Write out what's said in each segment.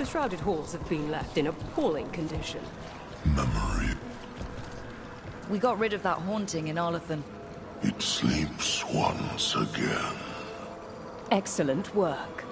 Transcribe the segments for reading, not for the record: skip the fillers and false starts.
The shrouded halls have been left in appalling condition. Memory. We got rid of that haunting in Arlathan. It sleeps once again. Excellent work.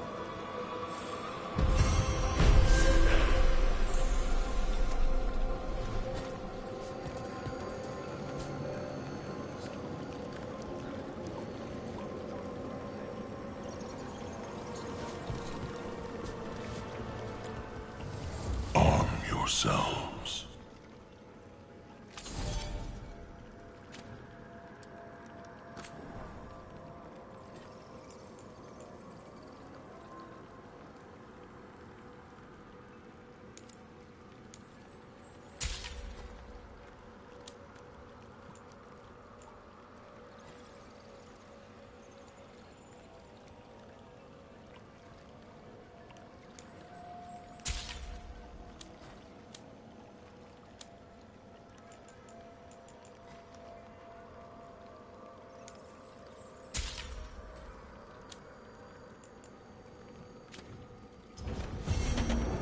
Arm yourselves.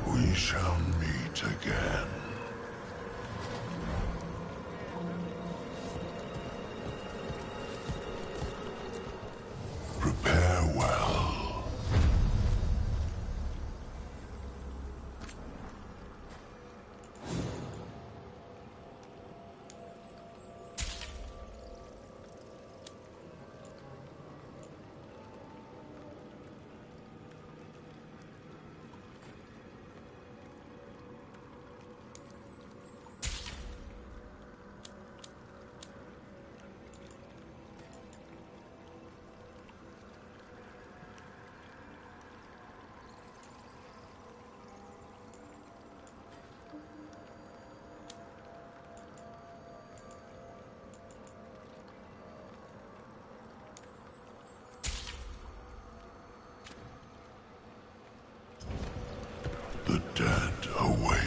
We shall meet again. Prepare well. The dead await.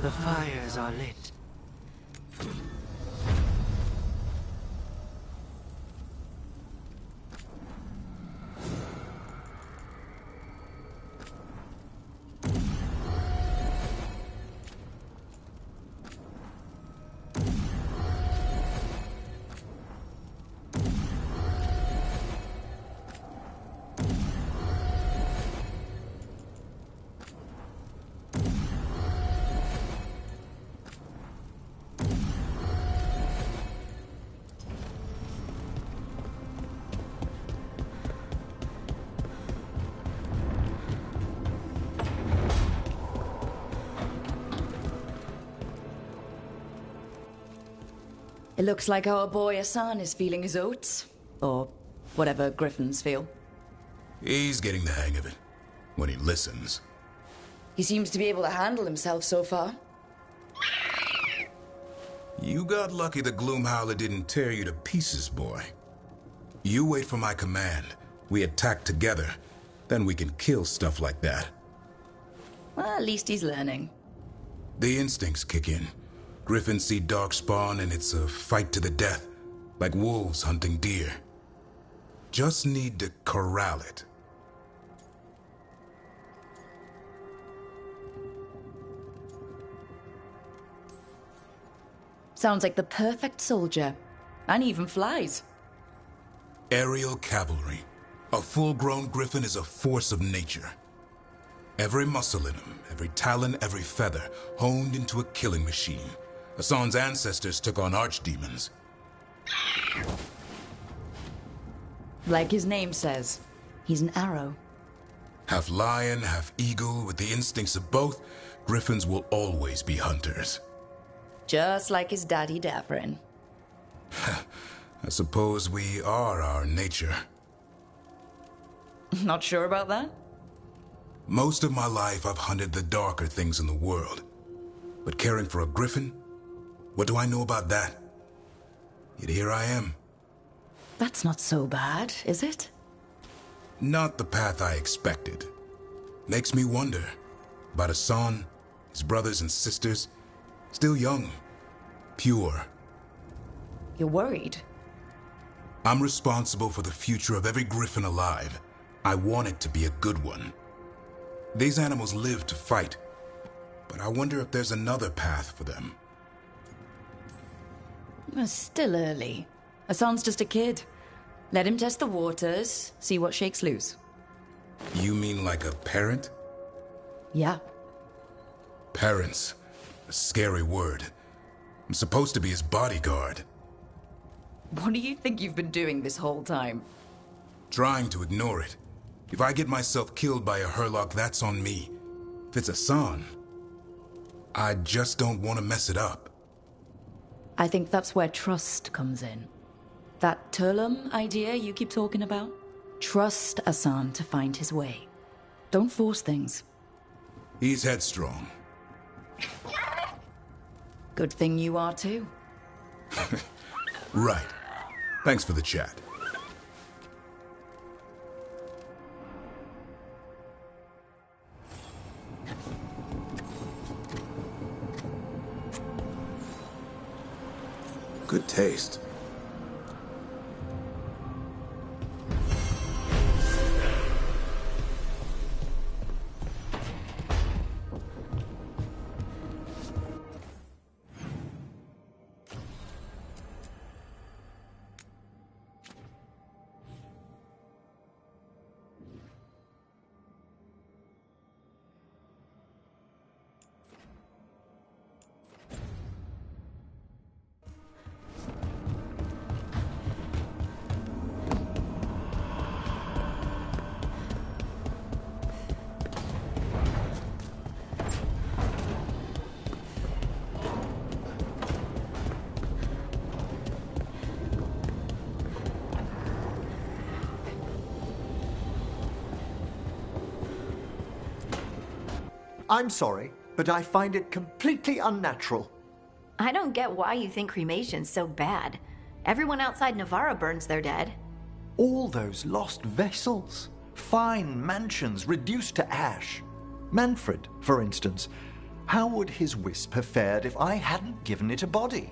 The fires are lit. It looks like our boy Hassan is feeling his oats. Or whatever griffins feel. He's getting the hang of it. When he listens. He seems to be able to handle himself so far. You got lucky the Gloomhowler didn't tear you to pieces, boy. You wait for my command. We attack together. Then we can kill stuff like that. Well, at least he's learning. The instincts kick in. Griffins see darkspawn and it's a fight to the death. Like wolves hunting deer. Just need to corral it. Sounds like the perfect soldier. And he even flies. Aerial cavalry. A full-grown griffin is a force of nature. Every muscle in him, every talon, every feather, honed into a killing machine. Hassan's ancestors took on archdemons. Like his name says, he's an arrow. Half lion, half eagle, with the instincts of both, griffins will always be hunters. Just like his daddy Davrin. I suppose we are our nature. Not sure about that? Most of my life I've hunted the darker things in the world. But caring for a griffin? What do I know about that? Yet here I am. That's not so bad, is it? Not the path I expected. Makes me wonder about Hassan, his brothers and sisters. Still young. Pure. You're worried? I'm responsible for the future of every griffin alive. I want it to be a good one. These animals live to fight, but I wonder if there's another path for them. It's still early. Hassan's just a kid. Let him test the waters, see what shakes loose. You mean like a parent? Yeah. Parents. A scary word. I'm supposed to be his bodyguard. What do you think you've been doing this whole time? Trying to ignore it. If I get myself killed by a Herlock, that's on me. If it's Hassan, I just don't want to mess it up. I think that's where trust comes in. That Turlum idea you keep talking about? Trust Hassan to find his way. Don't force things. He's headstrong. Good thing you are too. Right. Thanks for the chat. Good taste. I'm sorry, but I find it completely unnatural. I don't get why you think cremation's so bad. Everyone outside Navarra burns their dead. All those lost vessels, fine mansions reduced to ash. Manfred, for instance. How would his wisp have fared if I hadn't given it a body?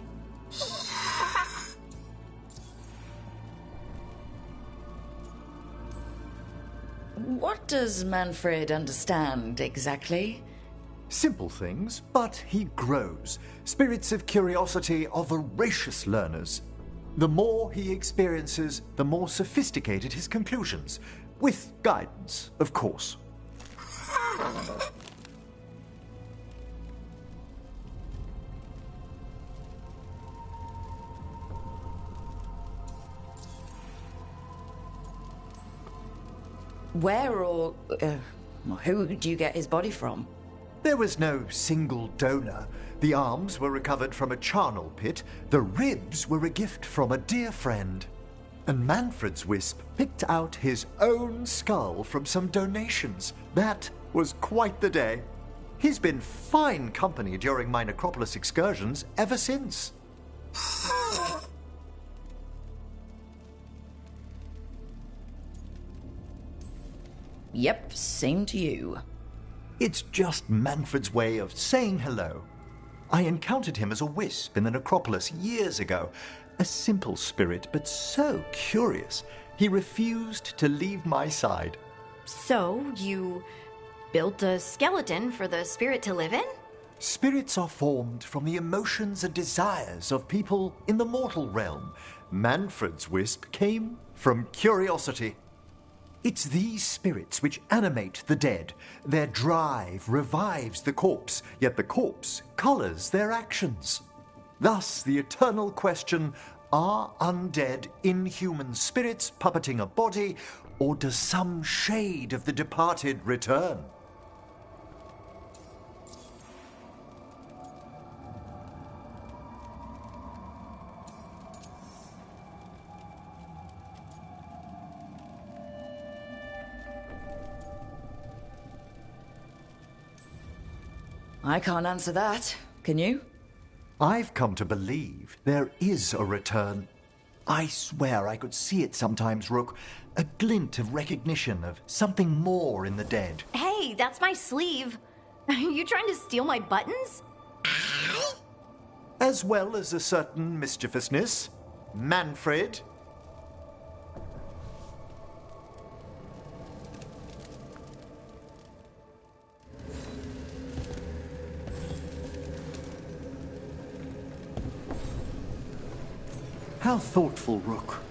What does Manfred understand exactly? Simple things, but he grows. Spirits of curiosity are voracious learners. The more he experiences, the more sophisticated his conclusions. With guidance, of course. Where or who do you get his body from? There was no single donor. The arms were recovered from a charnel pit. The ribs were a gift from a dear friend. And Manfred's wisp picked out his own skull from some donations. That was quite the day. He's been fine company during my necropolis excursions ever since. Yep, same to you. It's just Manfred's way of saying hello. I encountered him as a wisp in the necropolis years ago. A simple spirit, but so curious. He refused to leave my side. So, you built a skeleton for the spirit to live in? Spirits are formed from the emotions and desires of people in the mortal realm. Manfred's wisp came from curiosity. It's these spirits which animate the dead. Their drive revives the corpse, yet the corpse colors their actions. Thus, the eternal question, are undead inhuman spirits puppeting a body, or does some shade of the departed return? I can't answer that. Can you? I've come to believe there is a return. I swear I could see it sometimes, Rook. A glint of recognition of something more in the dead. Hey, that's my sleeve. Are you trying to steal my buttons? As well as a certain mischievousness. Manfred. How thoughtful, Rook.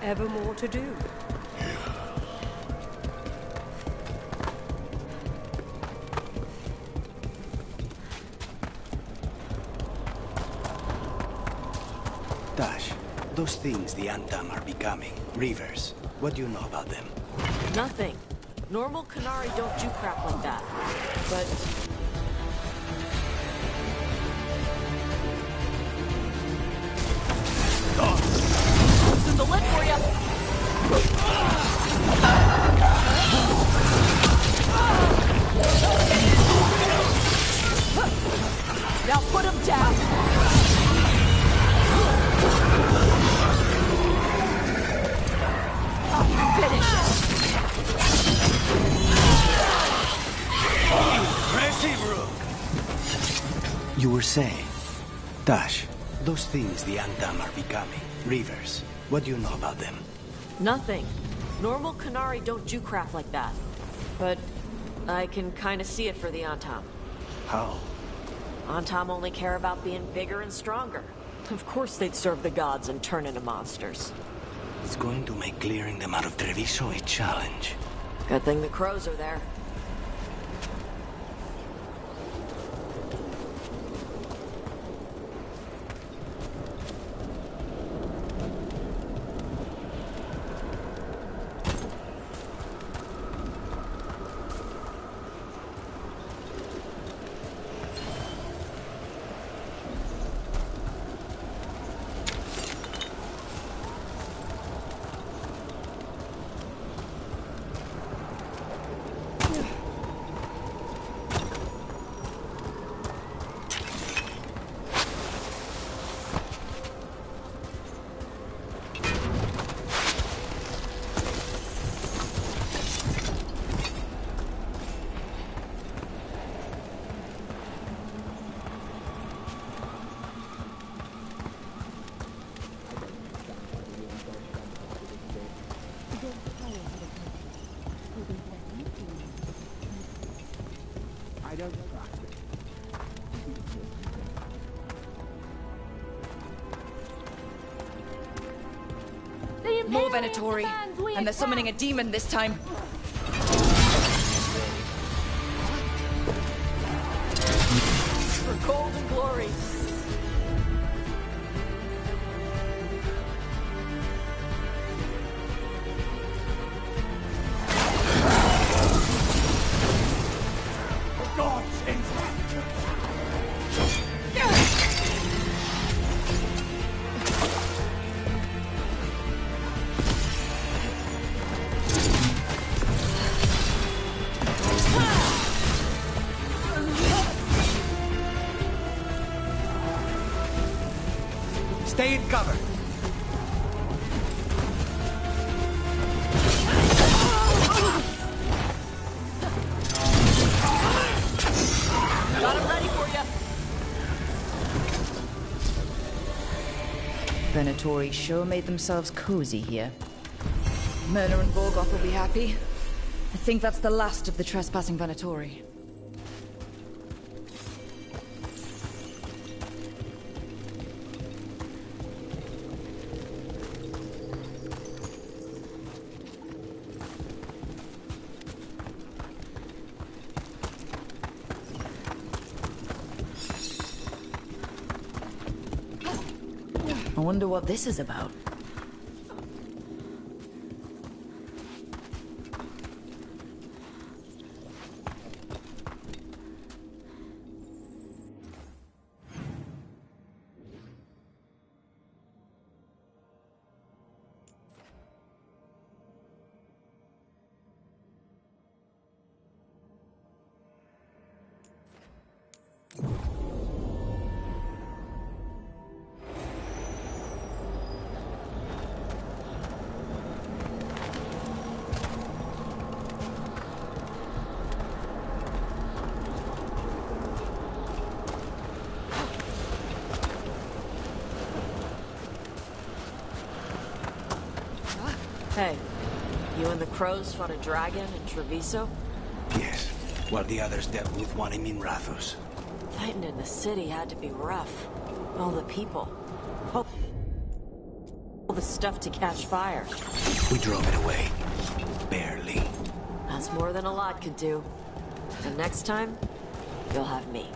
ever more to do. Dash, those things the Antam are becoming, Reavers, what do you know about them? Nothing. Normal Qunari don't do crap like that. But... Loosen the lid for you! Now put him down! Finish it! You were saying, Dash, those things the Antam are becoming, Reavers, what do you know about them? Nothing. Normal Qunari don't do crap like that. But I can kinda see it for the Antam. How? Antam only care about being bigger and stronger. Of course they'd serve the gods and turn into monsters. It's going to make clearing them out of Treviso a challenge. Good thing the crows are there. More Venatori, and they're summoning a demon this time. For gold and glory. Stay in cover. Got him ready for you. Venatori sure made themselves cozy here. Myrna and Volg will be happy. I think that's the last of the trespassing Venatori. I wonder what this is about. Hey, you and the crows fought a dragon in Treviso? Yes, while the others dealt with one in Minrathos. Fighting in the city had to be rough. All the people. Hope the stuff to catch fire. We drove it away. Barely. That's more than a lot could do. And next time, you'll have me.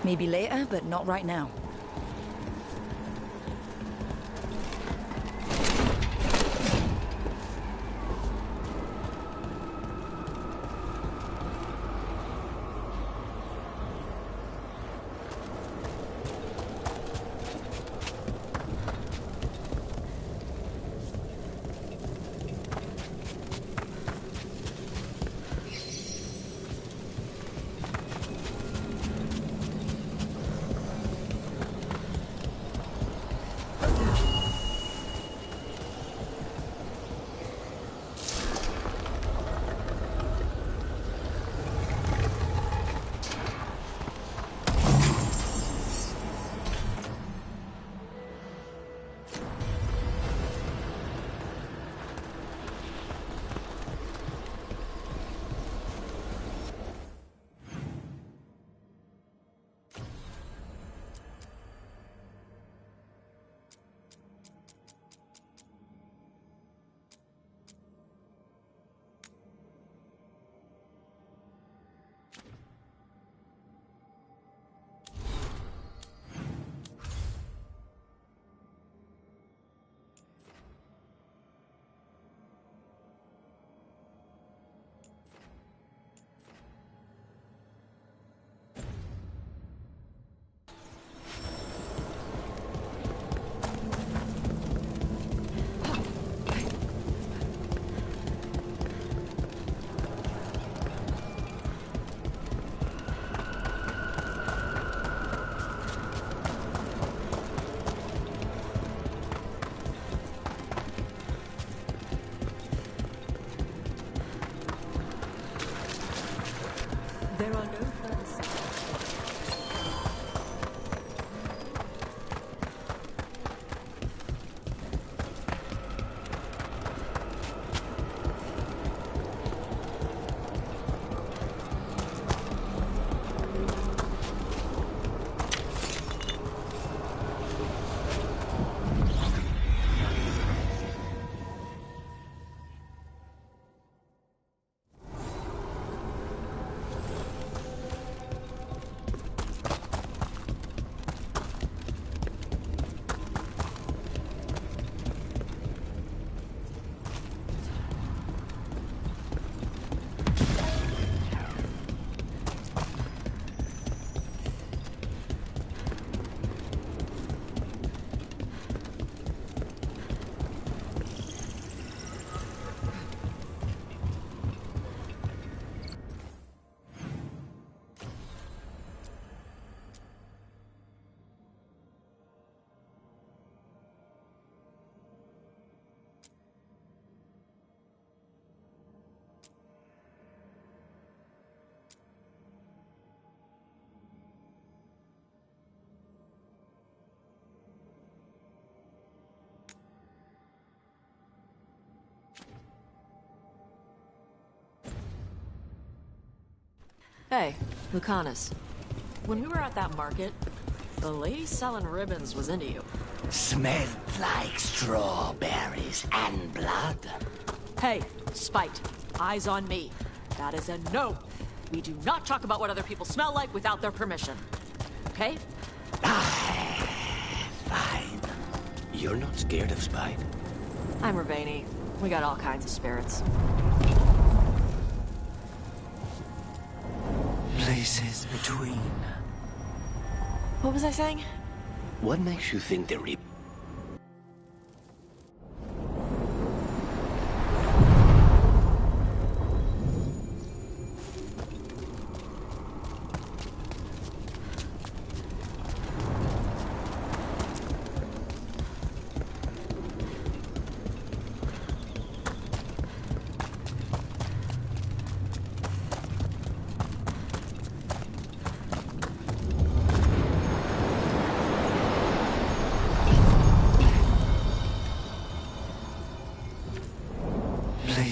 Maybe later, but not right now. There are no further signs. Hey, Lucanus. When we were at that market, the lady selling ribbons was into you. Smelled like strawberries and blood. Hey, Spite, eyes on me. That is a no. We do not talk about what other people smell like without their permission. Okay? Fine. You're not scared of Spite? I'm Ravani. We got all kinds of spirits. Places between. What was I saying? What makes you think the Reap?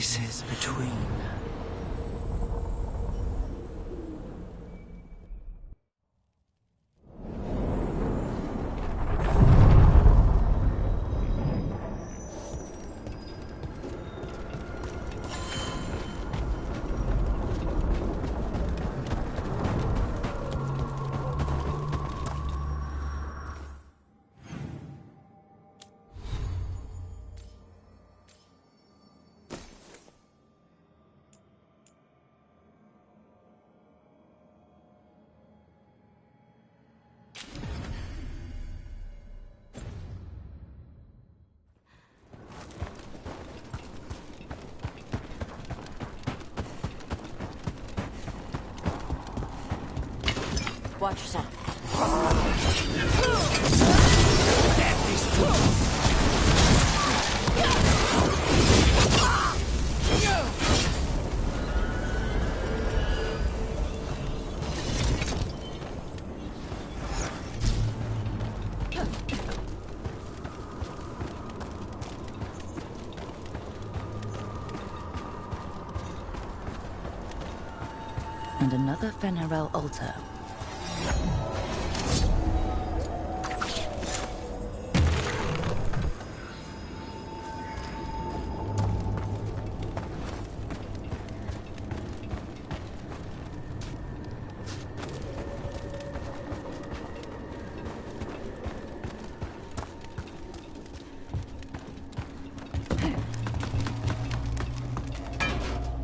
spaces between. Watch yourself. And another Fenarel altar.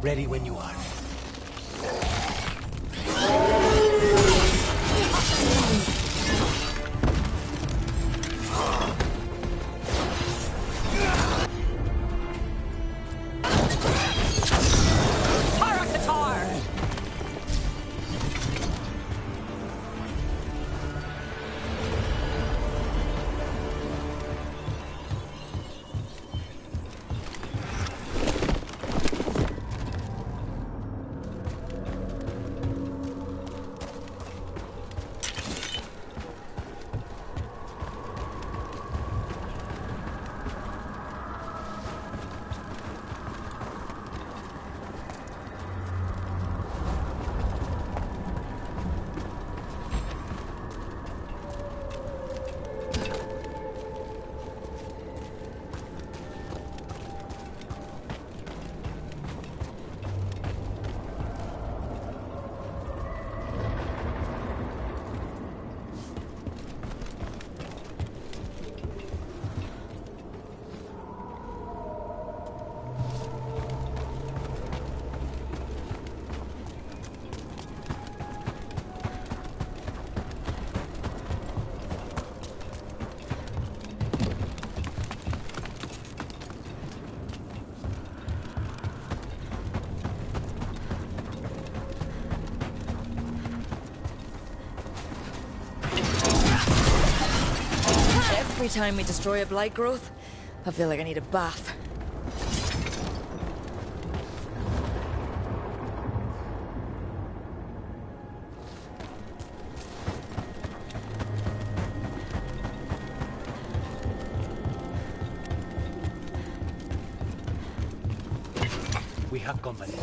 Ready when you are. Every time we destroy a blight growth, I feel like I need a bath. We have company.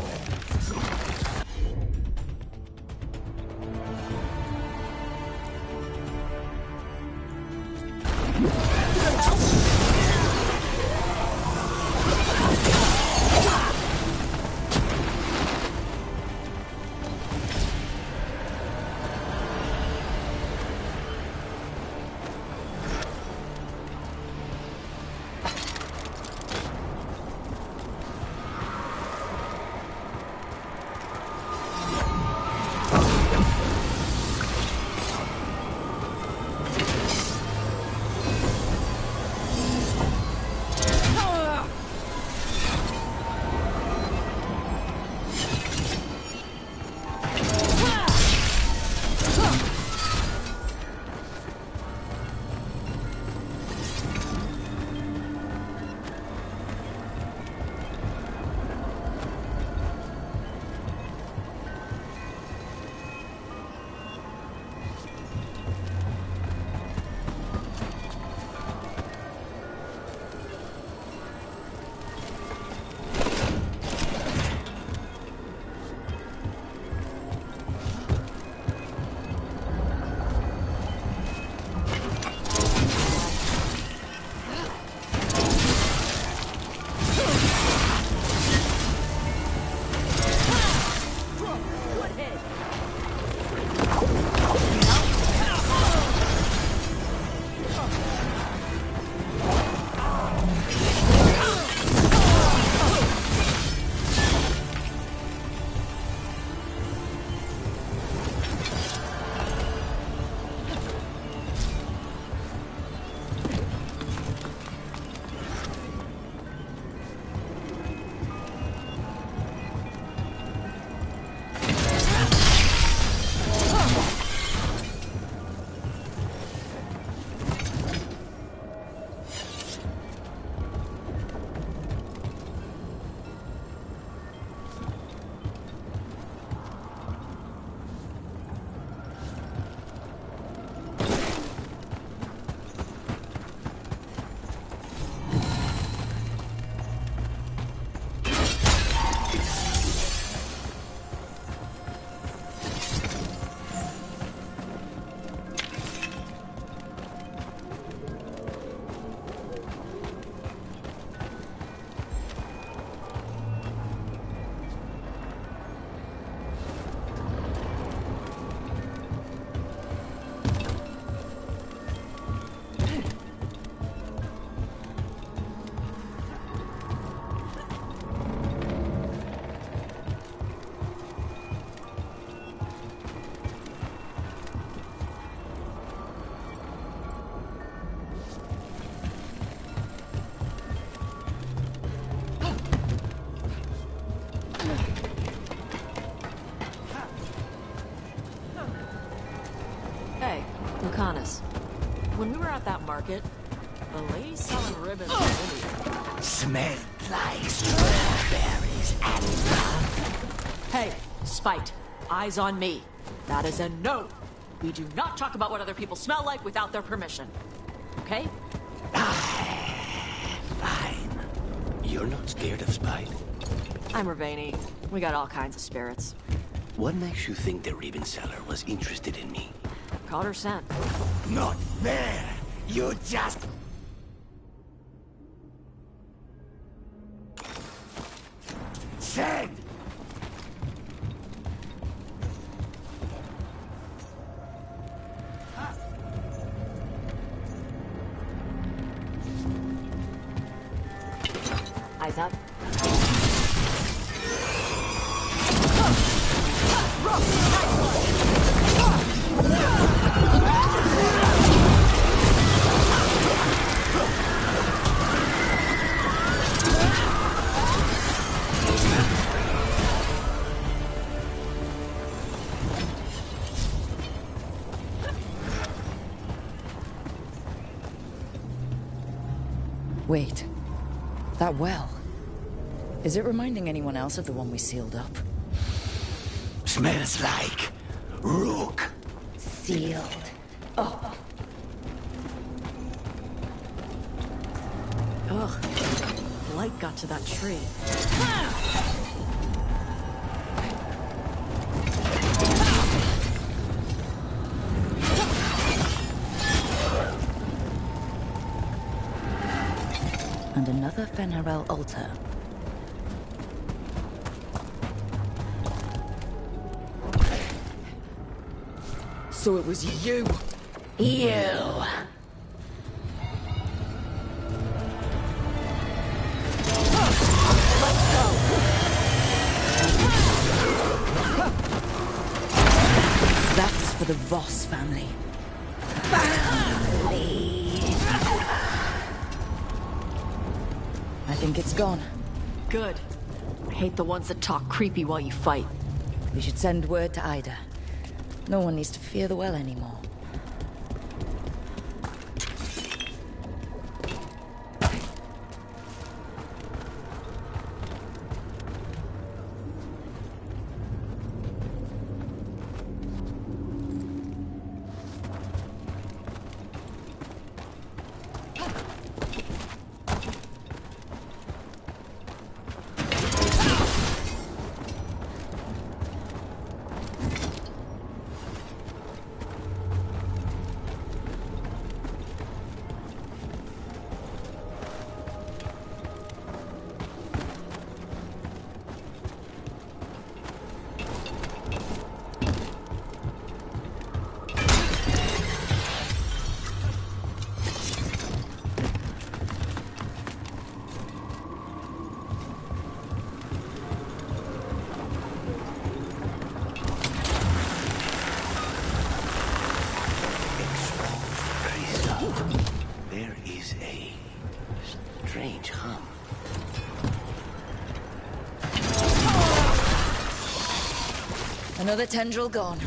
Lucanus, when we were at that market, the lady selling ribbons was India. Smelled like strawberries and Hey, Spite, eyes on me. That is a no. We do not talk about what other people smell like without their permission. Okay? fine. You're not scared of Spite? I'm Ravani. We got all kinds of spirits. What makes you think the ribbon seller was interested in me? Caught her scent. Not there! You just... said! Eyes up. Wait. That well. Is it reminding anyone else of the one we sealed up? Smells like... rook. Sealed up. Ugh. The light got to that tree. And another Fenharel altar. So it was you. You! That's for the Voss family. I think it's gone. Good. I hate the ones that talk creepy while you fight. We should send word to Ida. No one needs to fear the well anymore. There is a strange hum. Another tendril gone.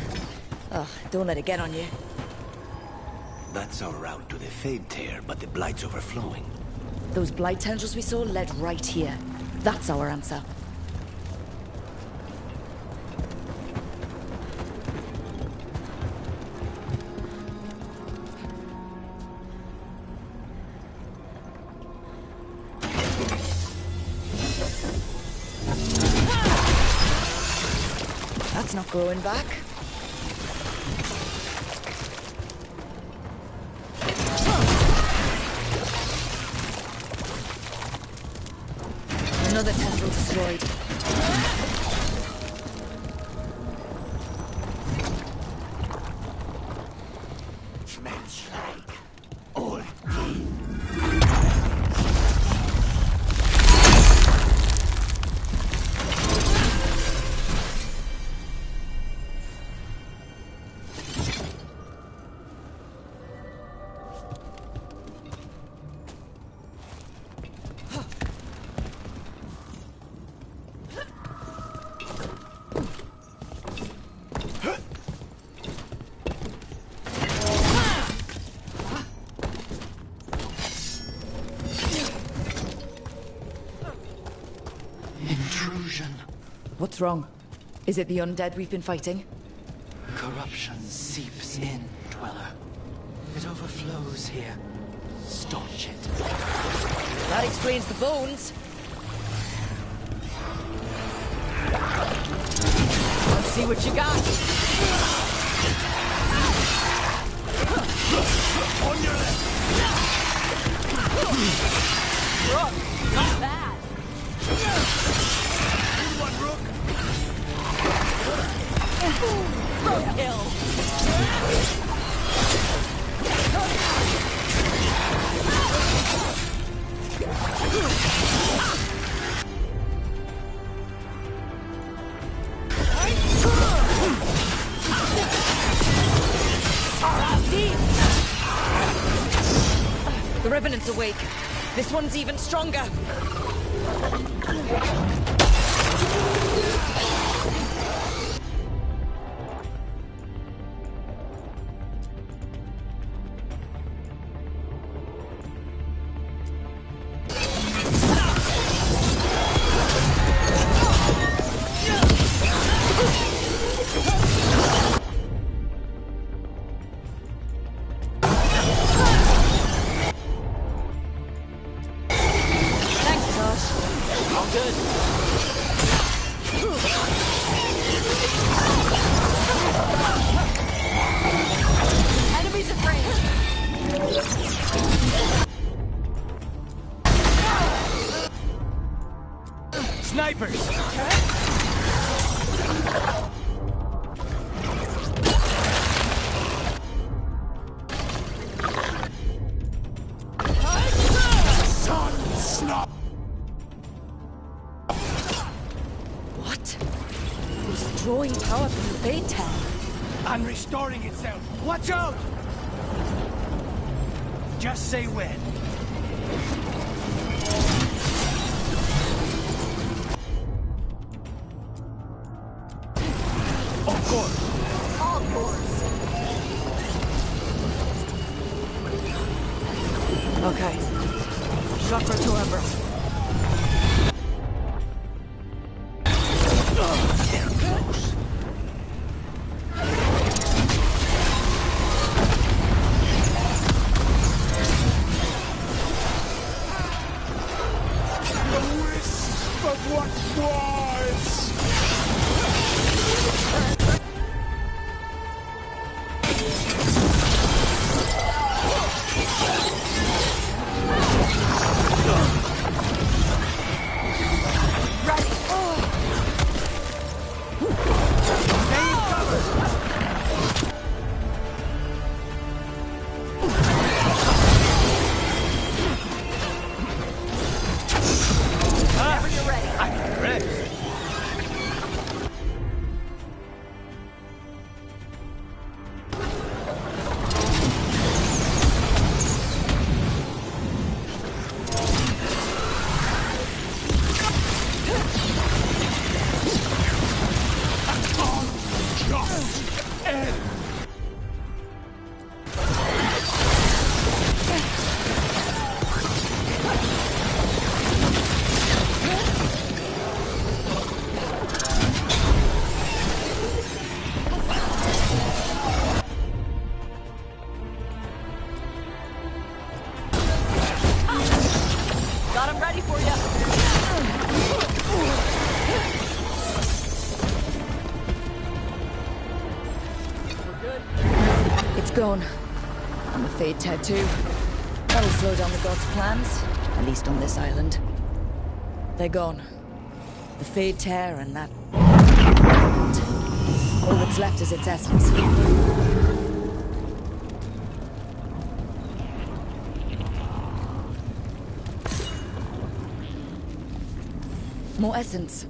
Ugh, don't let it get on you. That's our route to the Fade Tear, but the Blight's overflowing. Those blight tendrils we saw led right here. That's our answer. That's not growing back. Another tendril destroyed. Smells like old tea. What's wrong? Is it the undead we've been fighting? Corruption seeps in, Dweller. It overflows here. Staunch it. That explains the bones. Let's see what you got. On your left! Rook, not bad. Good one, Rook! Rook kill. The Revenant's awake. This one's even stronger. Enemies at range. Snipers! What? It's drawing power from the Fade Tower. And restoring itself. Watch out! Just say when. Of course. All yours. Okay. Chakra to Ember. Got him ready for you. We're good. It's gone. And the Fade Tattoo. That'll slow down the gods' plans, at least on this island. They're gone. The Fade Tear and that... All that's left is its essence. More essence.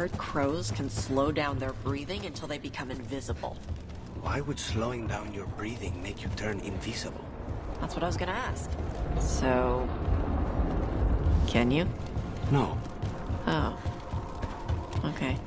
heard crows can slow down their breathing until they become invisible. Why would slowing down your breathing make you turn invisible? That's what I was gonna ask. So... can you? No. Oh. Okay.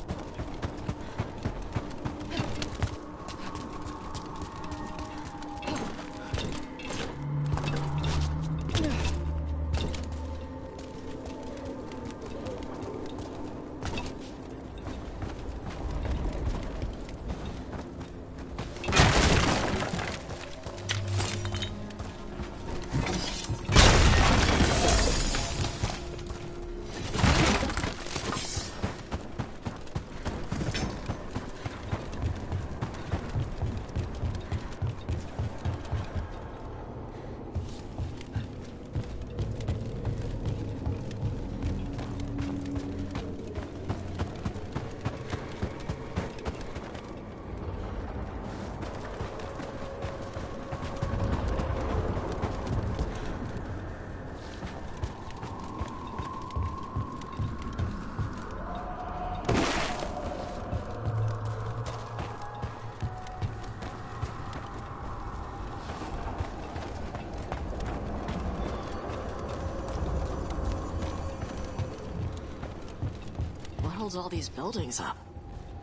What holds all these buildings up?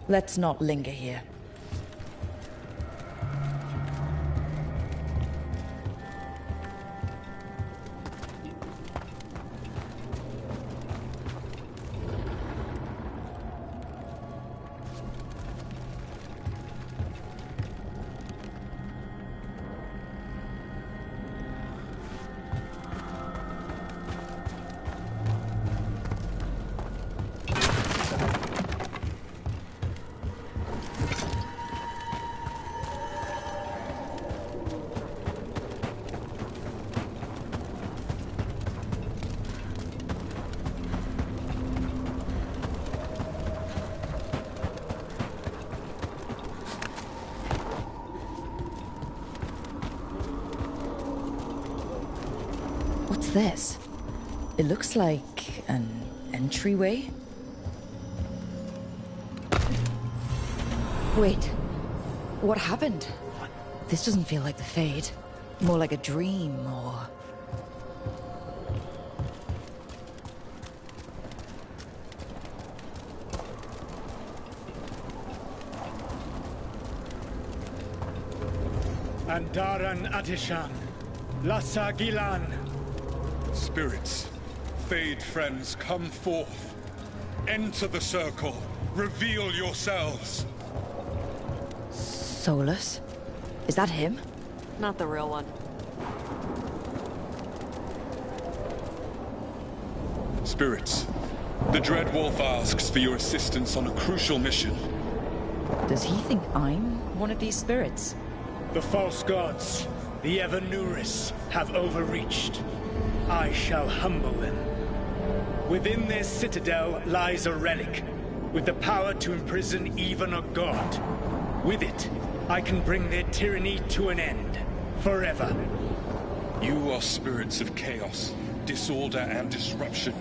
Let's not linger here. What's this? It looks like an entryway. Wait, what happened? This doesn't feel like the Fade. More like a dream, or... Andaran Atishan, Lassa Gilan. Spirits, Fade friends, come forth. Enter the circle. Reveal yourselves. Solus? Is that him? Not the real one. Spirits, the Dread Wolf asks for your assistance on a crucial mission. Does he think I'm one of these spirits? The false gods, the Evanuris, have overreached. I shall humble them. Within their citadel lies a relic, with the power to imprison even a god. With it, I can bring their tyranny to an end, forever. You are spirits of chaos, disorder, and disruption.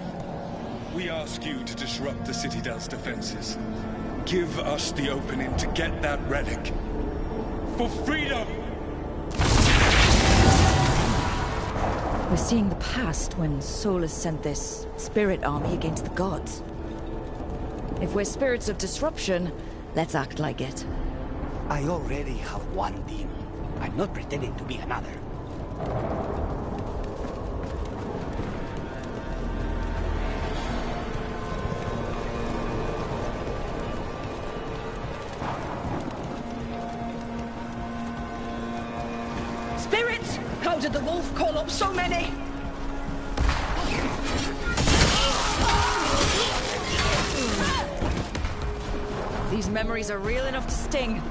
We ask you to disrupt the Citadel's defenses. Give us the opening to get that relic. For freedom! We're seeing the past when Solus sent this spirit army against the gods. If we're spirits of disruption, let's act like it. I already have one demon. I'm not pretending to be another. Spirits! How did the wolf call up so many? These memories are real enough to sting.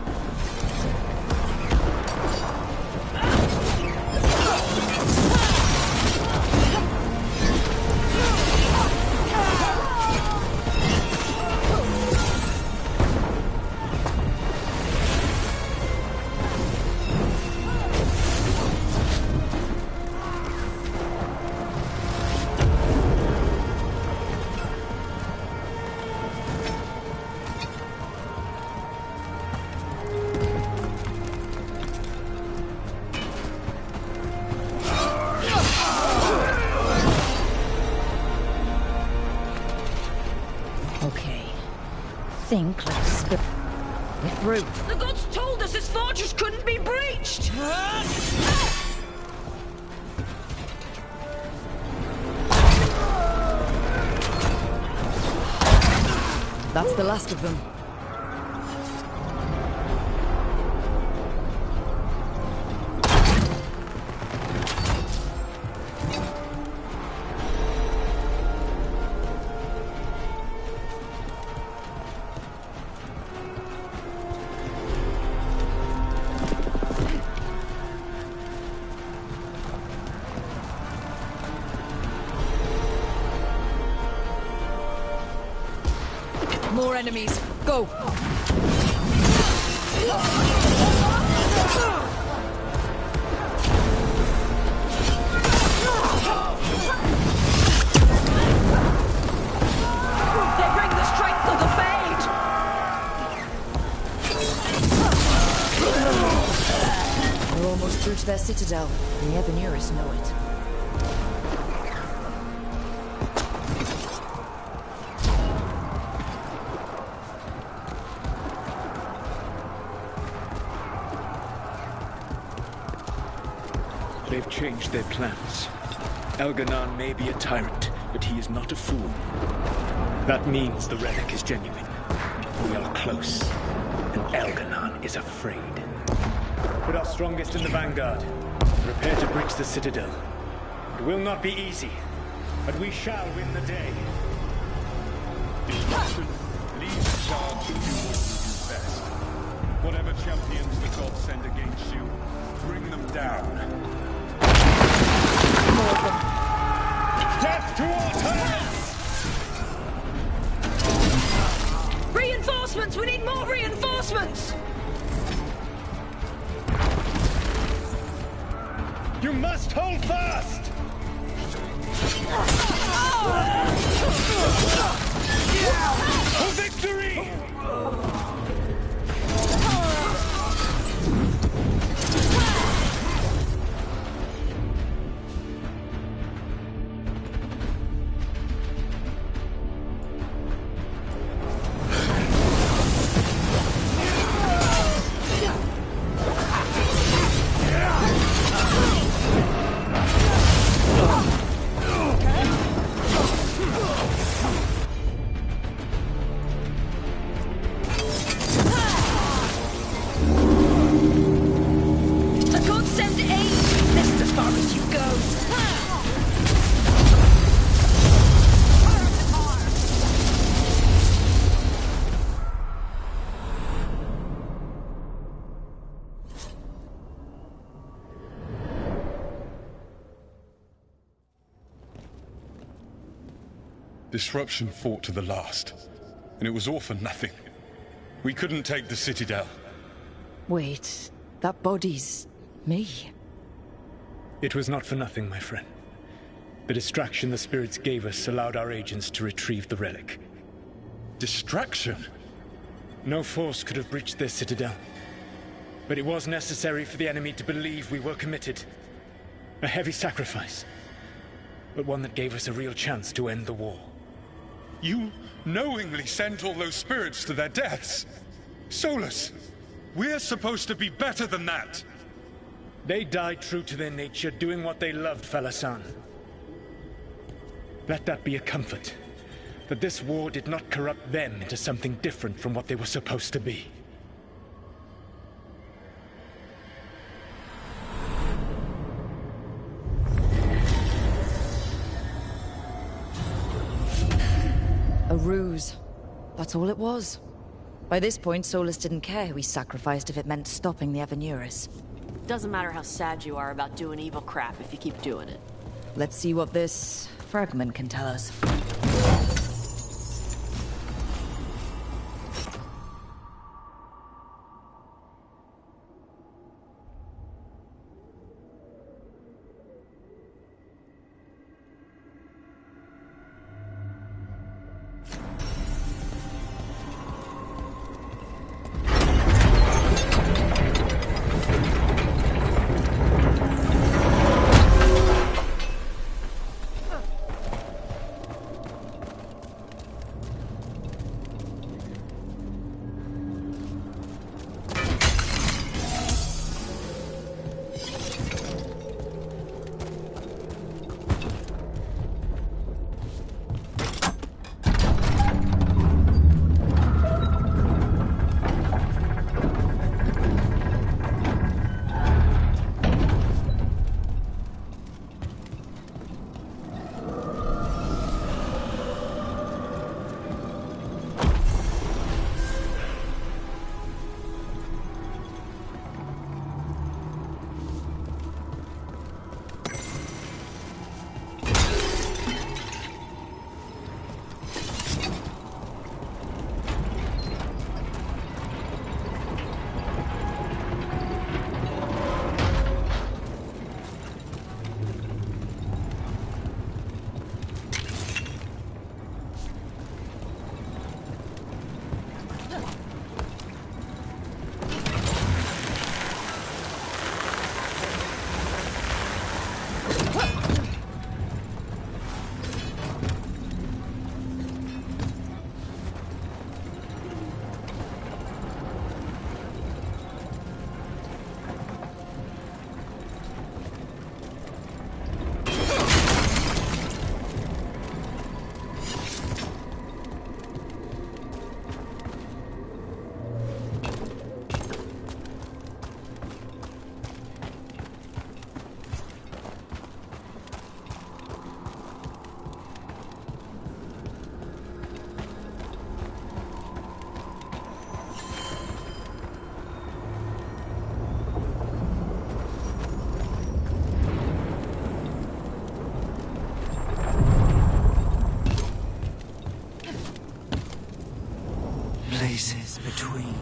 think like a spirit. We're through. The gods told us this fortress couldn't be breached! That's the last of them. More enemies. Go! They bring the strength of the Fade! We're almost through to their citadel. The Evanurus know it. They've changed their plans. Elganon may be a tyrant, but he is not a fool. That means the relic is genuine. We are close, and Elganon is afraid. Put our strongest in the vanguard. Prepare to breach the citadel. It will not be easy, but we shall win the day. Destruction, lead the charge and do what you do best. Whatever champions the gods send against you, bring them down. Death to all tyrants! Reinforcements! We need more reinforcements! You must hold fast! For victory! Disruption fought to the last, and it was all for nothing. We couldn't take the Citadel. Wait, that body's me. It was not for nothing, my friend. The distraction the spirits gave us allowed our agents to retrieve the relic. Distraction? No force could have breached their citadel. But it was necessary for the enemy to believe we were committed. A heavy sacrifice, but one that gave us a real chance to end the war. You knowingly sent all those spirits to their deaths. Solus, we're supposed to be better than that. They died true to their nature, doing what they loved, Falasan. Let that be a comfort, that this war did not corrupt them into something different from what they were supposed to be. A ruse. That's all it was. By this point, Solus didn't care who he sacrificed if it meant stopping the Evanurus. Doesn't matter how sad you are about doing evil crap if you keep doing it. Let's see what this fragment can tell us. space between.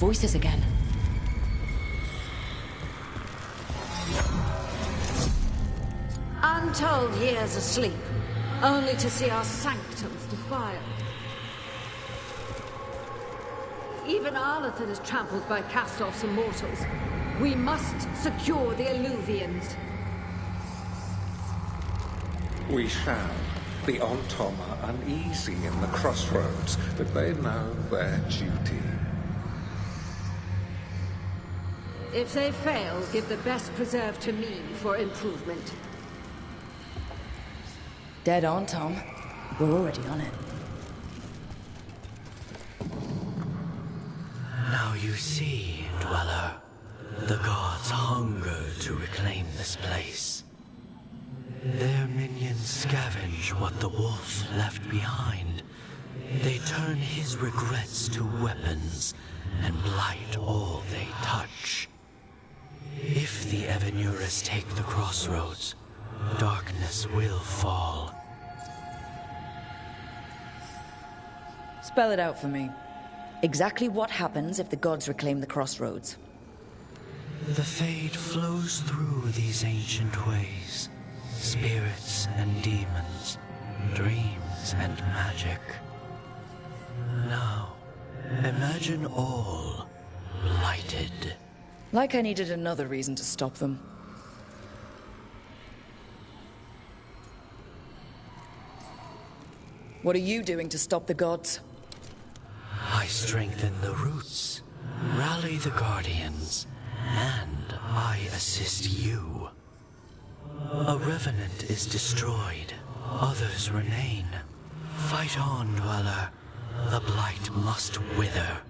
Voices again. Untold years asleep, only to see our sanctums defiled. Even Arlathan is trampled by Kastov's immortals. We must secure the Illuvians. We shall. The Ontom are uneasy in the crossroads, but they know their duty. If they fail, give the best preserve to me for improvement. Dead on, Tom. We're already on it. Now you see, Dweller, the gods hunger to reclaim this place. Their minions scavenge what the wolf left behind. They turn his regrets to weapons and blight all they touch. If the Evanuris take the crossroads, darkness will fall. Spell it out for me. Exactly what happens if the gods reclaim the crossroads? The Fade flows through these ancient ways. Spirits and demons, dreams and magic. Now, imagine all blighted. Like I needed another reason to stop them. What are you doing to stop the gods? I strengthen the roots, rally the guardians, and I assist you. A revenant is destroyed, others remain. Fight on, Dweller. The blight must wither.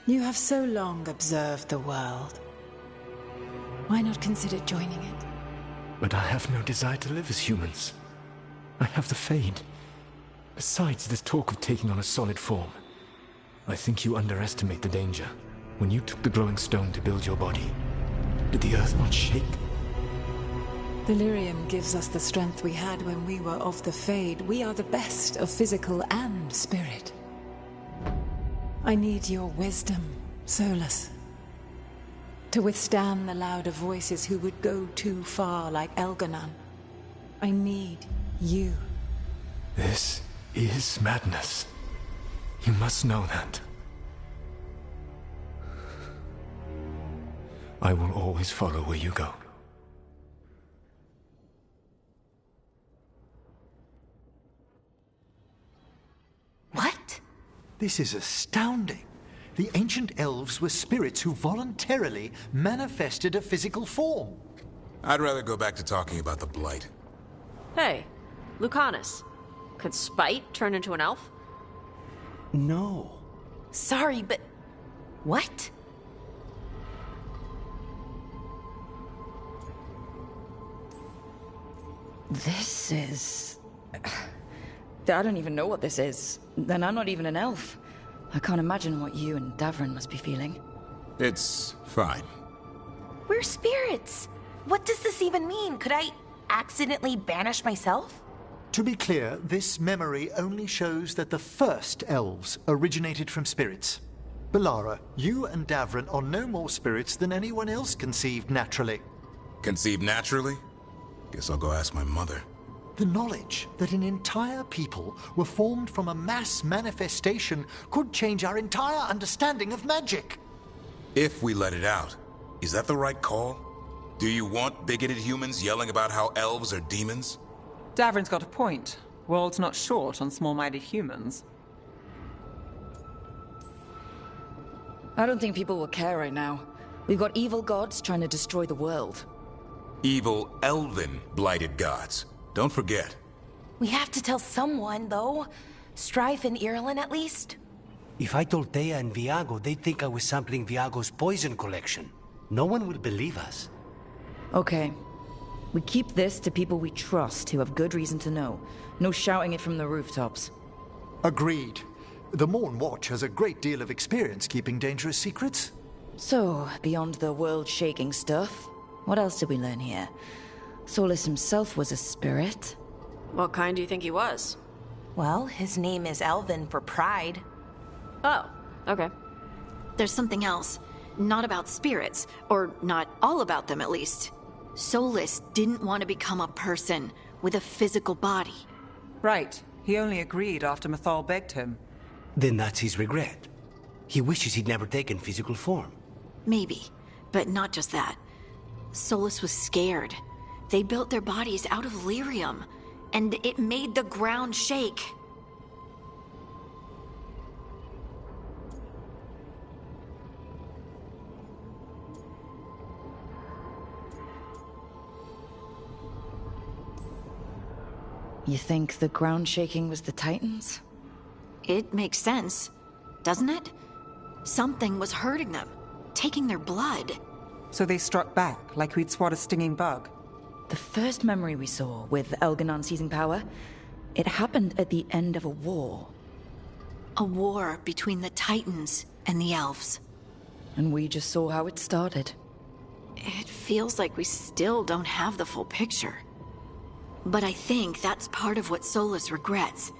You have so long observed the world. Why not consider joining it? But I have no desire to live as humans. I have the Fade. Besides, this talk of taking on a solid form. I think you underestimate the danger. When you took the glowing stone to build your body, did the earth not shake? Delirium gives us the strength we had when we were of the Fade. We are the best of physical and spirit. I need your wisdom, Solus. To withstand the louder voices who would go too far like Elganon. I need you. This is madness. You must know that. I will always follow where you go. What? This is astounding. The ancient elves were spirits who voluntarily manifested a physical form. I'd rather go back to talking about the Blight. Hey, Lucanus. Could Spite turn into an elf? No. Sorry, but... what? This is... I don't even know what this is. And I'm not even an elf. I can't imagine what you and Davrin must be feeling. It's fine. We're spirits. What does this even mean? Could I accidentally banish myself? To be clear, this memory only shows that the first elves originated from spirits. Balara, you and Davrin are no more spirits than anyone else conceived naturally. Conceived naturally? Guess I'll go ask my mother. The knowledge that an entire people were formed from a mass manifestation could change our entire understanding of magic. If we let it out, is that the right call? Do you want bigoted humans yelling about how elves are demons? Davrin's got a point. World's not short on small-minded humans. I don't think people will care right now. We've got evil gods trying to destroy the world. Evil, elven, blighted gods. Don't forget. We have to tell someone, though. Strife and Irulan, at least. If I told Thea and Viago, they'd think I was sampling Viago's poison collection. No one will believe us. Okay. We keep this to people we trust who have good reason to know. No shouting it from the rooftops. Agreed. The Morn Watch has a great deal of experience keeping dangerous secrets. So, beyond the world-shaking stuff, what else did we learn here? Solus himself was a spirit. What kind do you think he was? Well, his name is Elven for pride. Oh, okay. There's something else. Not about spirits, or not all about them at least. Solus didn't want to become a person with a physical body. Right. He only agreed after Mythal begged him. Then that's his regret. He wishes he'd never taken physical form. Maybe, but not just that. Solus was scared. They built their bodies out of lyrium, and it made the ground shake. You think the ground shaking was the Titans? It makes sense, doesn't it? Something was hurting them, taking their blood. So they struck back, like we'd swat a stinging bug. The first memory we saw, with Elganon seizing power, it happened at the end of a war. A war between the Titans and the Elves. And we just saw how it started. It feels like we still don't have the full picture. But I think that's part of what Solus regrets.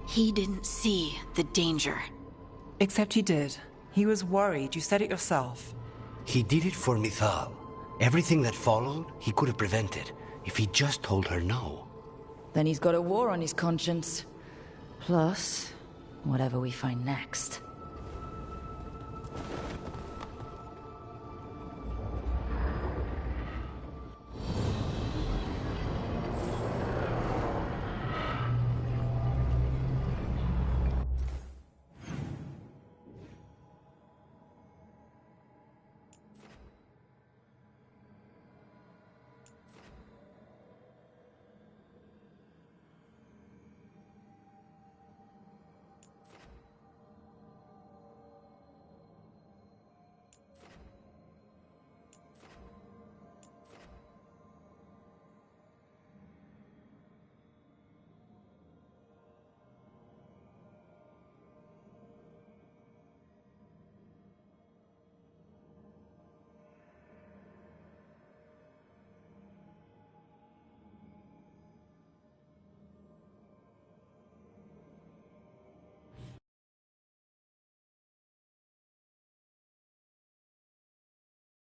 He didn't see the danger. Except he did. He was worried, you said it yourself. He did it for Mythal. Everything that followed, he could have prevented, if he just told her no. Then he's got a war on his conscience. Plus, whatever we find next.